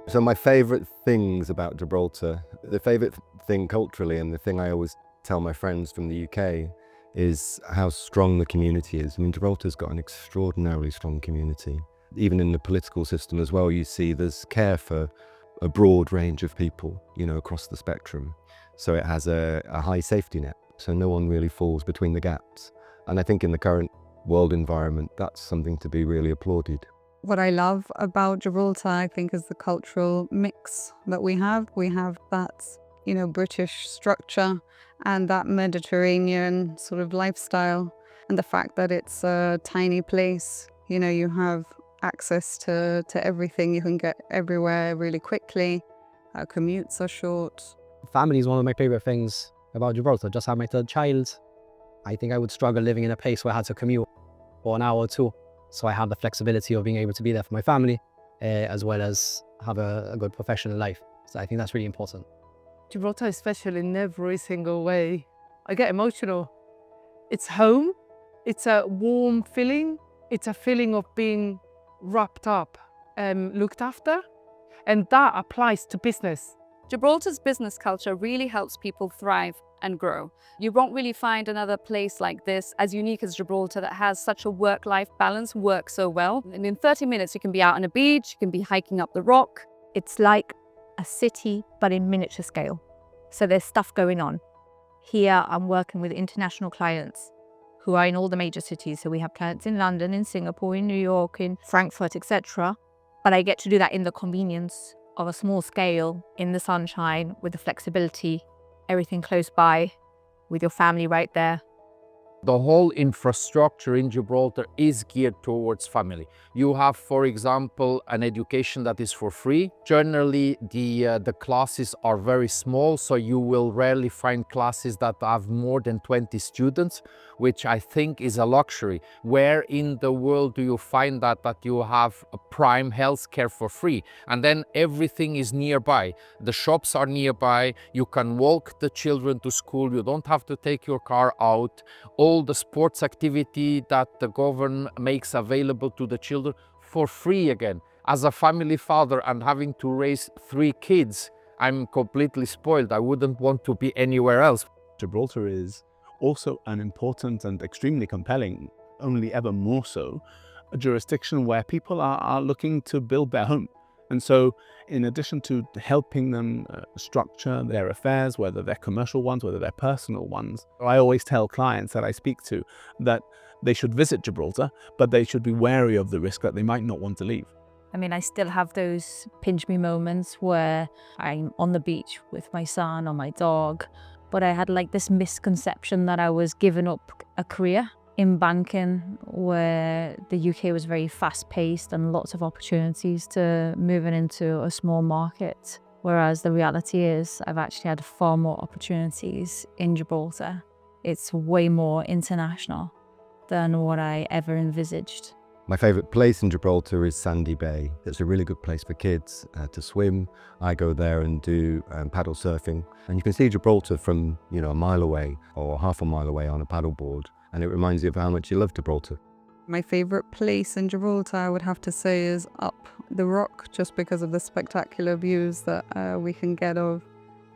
So my favourite things about Gibraltar, the favourite thing culturally and the thing I always tell my friends from the UK is how strong the community is. I mean, Gibraltar's got an extraordinarily strong community. Even in the political system as well, you see there's care for a broad range of people, across the spectrum. So it has a high safety net, so no one really falls between the gaps. And I think in the current world environment, that's something to be really applauded. What I love about Gibraltar, I think, is the cultural mix that we have. We have that, British structure and that Mediterranean sort of lifestyle, and the fact that it's a tiny place. You have access to everything. You can get everywhere really quickly. Our commutes are short. Family is one of my favorite things about Gibraltar. Just had my third child. I think I would struggle living in a place where I had to commute for an hour or two. So I have the flexibility of being able to be there for my family, as well as have a good professional life. So I think that's really important. Gibraltar is special in every single way. I get emotional. It's home. It's a warm feeling. It's a feeling of being wrapped up and looked after. And that applies to business. Gibraltar's business culture really helps people thrive and grow. You won't really find another place like this, as unique as Gibraltar, that has such a work-life balance, work so well. And in 30 minutes, you can be out on a beach, you can be hiking up the rock. It's like a city, but in miniature scale. So there's stuff going on. Here, I'm working with international clients who are in all the major cities. So we have clients in London, in Singapore, in New York, in Frankfurt, etc. But I get to do that in the convenience of a small scale, in the sunshine, with the flexibility, everything close by, with your family right there. The whole infrastructure in Gibraltar is geared towards family. You have, for example, an education that is for free. Generally, the classes are very small, so you will rarely find classes that have more than 20 students, which I think is a luxury. Where in the world do you find that you have a prime healthcare for free? And then everything is nearby. The shops are nearby. You can walk the children to school. You don't have to take your car out. All the sports activity that the government makes available to the children for free again. As a family father and having to raise 3 kids, I'm completely spoiled. I wouldn't want to be anywhere else. Gibraltar is also an important and extremely compelling, only ever more so, a jurisdiction where people are looking to build their home. And so in addition to helping them structure their affairs, whether they're commercial ones, whether they're personal ones, I always tell clients that I speak to that they should visit Gibraltar, but they should be wary of the risk that they might not want to leave. I mean, I still have those pinch me moments where I'm on the beach with my son or my dog, but I had like this misconception that I was giving up a career in banking, where the UK was very fast-paced and lots of opportunities to moving into a small market. Whereas the reality is I've actually had far more opportunities in Gibraltar. It's way more international than what I ever envisaged. My favourite place in Gibraltar is Sandy Bay. It's a really good place for kids to swim. I go there and do paddle surfing. And you can see Gibraltar from, a mile away or half a mile away on a paddleboard. And it reminds you of how much you love Gibraltar. My favourite place in Gibraltar, I would have to say, is up the rock, just because of the spectacular views that we can get of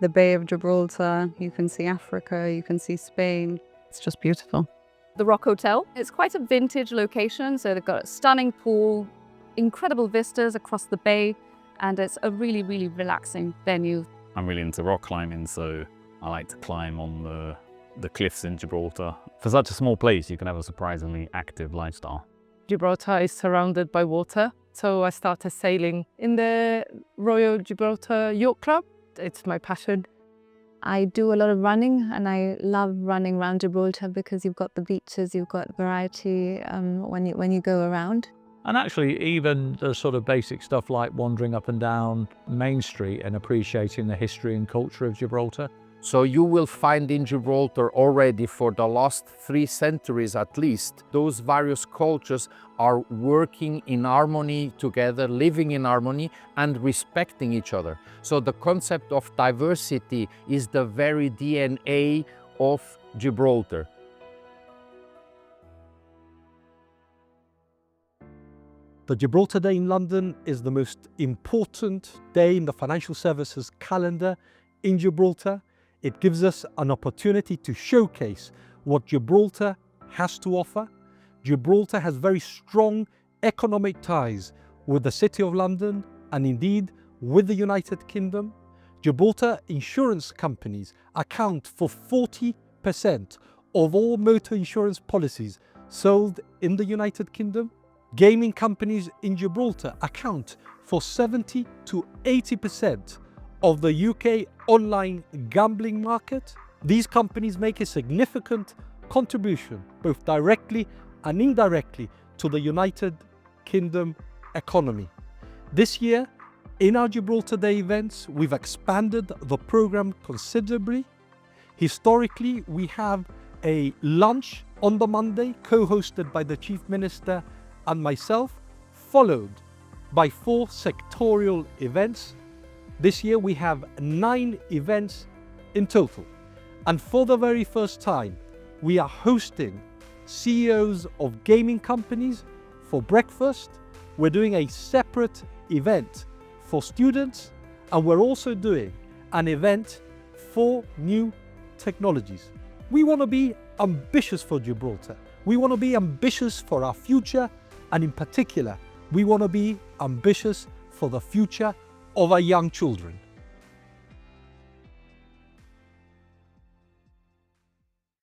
the Bay of Gibraltar. You can see Africa, you can see Spain. It's just beautiful. The Rock Hotel. It's quite a vintage location, so they've got a stunning pool, incredible vistas across the bay, and it's a really, really relaxing venue. I'm really into rock climbing, so I like to climb on the cliffs in Gibraltar. For such a small place, you can have a surprisingly active lifestyle. Gibraltar is surrounded by water, so I started sailing in the Royal Gibraltar Yacht Club. It's my passion. I do a lot of running, and I love running around Gibraltar because you've got the beaches, you've got variety when you go around. And actually, even the sort of basic stuff like wandering up and down Main Street and appreciating the history and culture of Gibraltar. So you will find in Gibraltar already for the last 3 centuries at least, those various cultures are working in harmony together, living in harmony and respecting each other. So the concept of diversity is the very DNA of Gibraltar. The Gibraltar Day in London is the most important day in the financial services calendar in Gibraltar. It gives us an opportunity to showcase what Gibraltar has to offer. Gibraltar has very strong economic ties with the City of London and indeed with the United Kingdom. Gibraltar insurance companies account for 40% of all motor insurance policies sold in the United Kingdom. Gaming companies in Gibraltar account for 70 to 80% of the UK online gambling market. These companies make a significant contribution, both directly and indirectly, to the United Kingdom economy. This year, in our Gibraltar Day events, we've expanded the program considerably. Historically, we have a lunch on the Monday, co-hosted by the Chief Minister and myself, followed by 4 sectorial events. This year we have 9 events in total. And for the very first time, we are hosting CEOs of gaming companies for breakfast. We're doing a separate event for students, and we're also doing an event for new technologies. We want to be ambitious for Gibraltar. We want to be ambitious for our future, and in particular, we want to be ambitious for the future of our young children.